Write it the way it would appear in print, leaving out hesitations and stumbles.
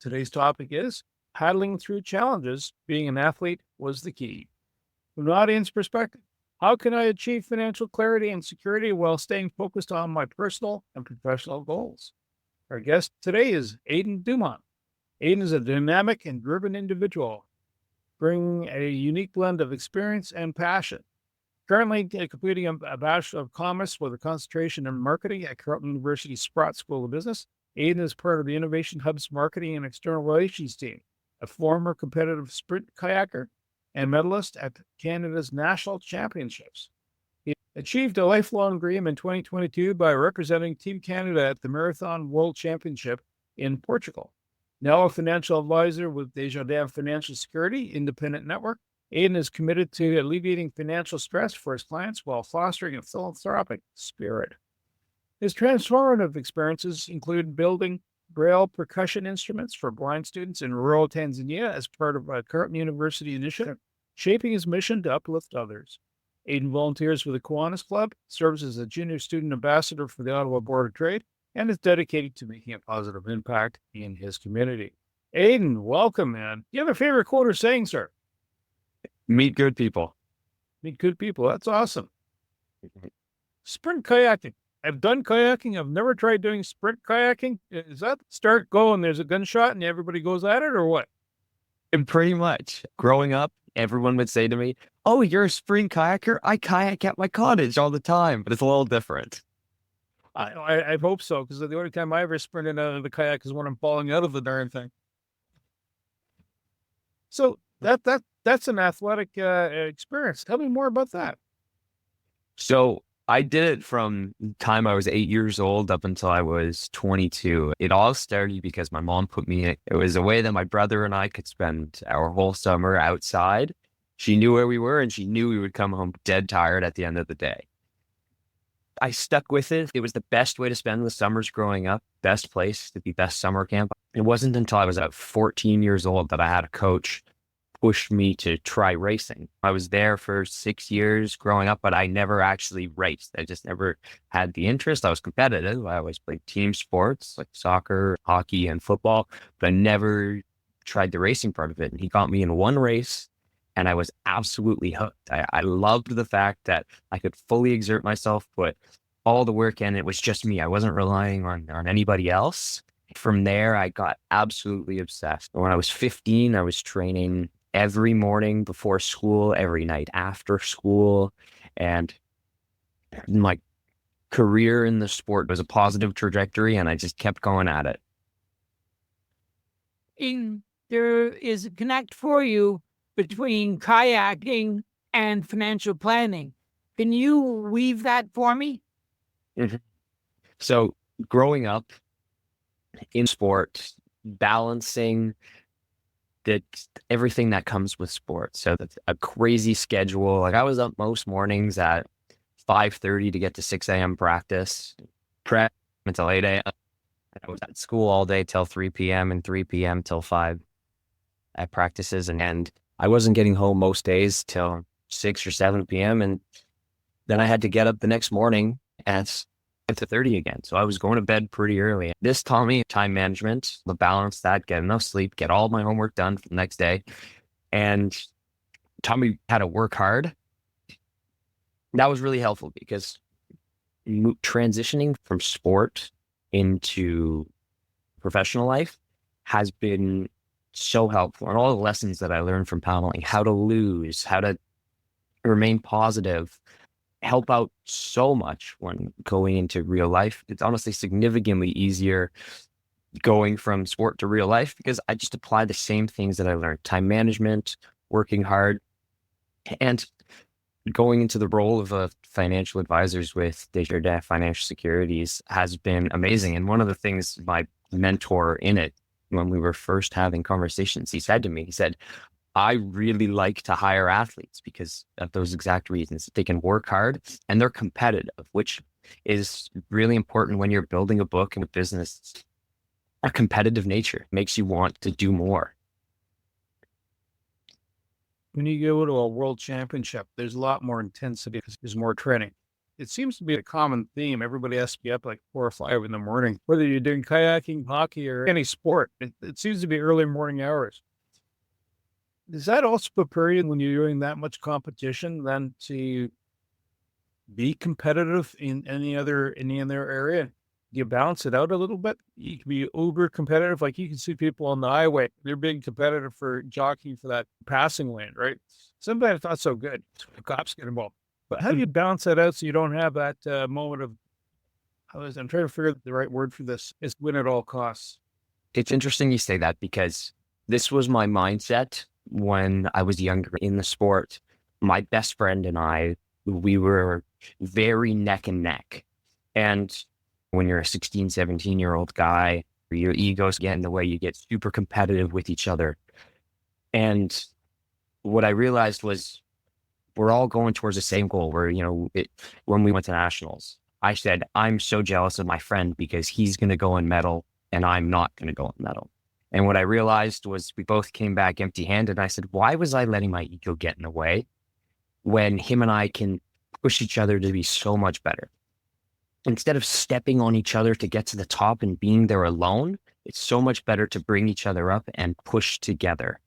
Today's topic is paddling through challenges. Being an athlete was the key. From an audience perspective, how can I achieve financial clarity and security while staying focused on my personal and professional goals? Our guest today is Aidan Dumont. Aidan is a dynamic and driven individual, bringing a unique blend of experience and passion. Currently completing a Bachelor of Commerce with a concentration in marketing at Carleton University Sprott School of Business, Aidan is part of the Innovation Hub's marketing and external relations team, a former competitive sprint kayaker and medalist at Canada's national championships. He achieved a lifelong dream in 2022 by representing Team Canada at the Marathon World Championship in Portugal. Now a financial advisor with Desjardins Financial Security Independent Network, Aidan is committed to alleviating financial stress for his clients while fostering a philanthropic spirit. His transformative experiences include building Braille percussion instruments for blind students in rural Tanzania as part of a Carleton University initiative, shaping his mission to uplift others. Aidan volunteers with the Kiwanis Club, serves as a junior student ambassador for the Ottawa Board of Trade, and is dedicated to making a positive impact in his community. Aidan, welcome, man. Do you have a favorite quote or saying, sir? Meet good people. Meet good people. That's awesome. Sprint kayaking. I've done kayaking. I've never tried doing sprint kayaking. Is that start, go, and there's a gunshot and everybody goes at it, or what? And pretty much. Growing up, everyone would say to me, "Oh, you're a sprint kayaker? I kayak at my cottage all the time," but it's a little different. I hope so, because the only time I ever sprinted out of the kayak is when I'm falling out of the darn thing. So that's an athletic experience. Tell me more about that. So I did it from the time I was 8 years old up until I was 22. It all started because my mom put me in. It was a way that my brother and I could spend our whole summer outside. She knew where we were, and she knew we would come home dead tired at the end of the day. I stuck with it. It was the best way to spend the summers growing up, best place to be, best summer camp. It wasn't until I was about 14 years old that I had a coach push me to try racing. I was there for 6 years growing up, but I never actually raced. I just never had the interest. I was competitive. I always played team sports like soccer, hockey, and football, but I never tried the racing part of it. And he got me in one race, and I was absolutely hooked. I loved the fact that I could fully exert myself, put all the work in. It was just me. I wasn't relying on anybody else. From there, I got absolutely obsessed. When I was 15, I was training every morning before school, every night after school. And my career in the sport was a positive trajectory, and I just kept going at it. There is a connect for you between kayaking and financial planning. Can you weave that for me? Mm-hmm. So growing up in sport, balancing everything that comes with sports. So that's a crazy schedule. Like I was up most mornings at 5:30 to get to 6 a.m. practice, prep until 8 a.m. I was at school all day till 3 p.m. and 3 p.m. till 5 at practices. And I wasn't getting home most days till 6 or 7 p.m. And then I had to get up the next morning at 5:30 again. So I was going to bed pretty early. This taught me time management, the balance that, get enough sleep, get all my homework done for the next day, and taught me how to work hard. That was really helpful because transitioning from sport into professional life has been so helpful. And all the lessons that I learned from paddling, how to lose, how to remain positive, help out so much when going into real life. It's honestly significantly easier going from sport to real life because I just apply the same things that I learned: time management, working hard, and going into the role of a financial advisors with Desjardins Financial Securities has been amazing. And one of the things my mentor in it, when we were first having conversations, he said to me, he said, "I really like to hire athletes because of those exact reasons. They can work hard and they're competitive," which is really important when you're building a book and a business. A competitive nature makes you want to do more. When you go to a world championship, there's a lot more intensity because there's more training. it seems to be a common theme. Everybody has to be up like 4 or 5 in the morning, whether you're doing kayaking, hockey, or any sport. It seems to be early morning hours. Does that also prepare you when you're doing that much competition then to be competitive in any other area? Do you balance it out a little bit? You can be uber competitive. Like you can see people on the highway, they're being competitive for jockeying for that passing lane, right? Sometimes it's not so good. The cops get involved. But how do you balance that out so you don't have that moment of, I'm trying to figure out the right word for this, is win at all costs. It's interesting you say that because this was my mindset when I was younger in the sport. My best friend and I, we were very neck and neck. And when you're a 16, 17-year-old guy, your egos get in the way, you get super competitive with each other. And what I realized was we're all going towards the same goal. When we went to nationals, I said, I'm so jealous of my friend because he's going to go and medal and I'm not going to go and medal. And what I realized was we both came back empty-handed. And I said, why was I letting my ego get in the way when him and I can push each other to be so much better? Instead of stepping on each other to get to the top and being there alone, it's so much better to bring each other up and push together.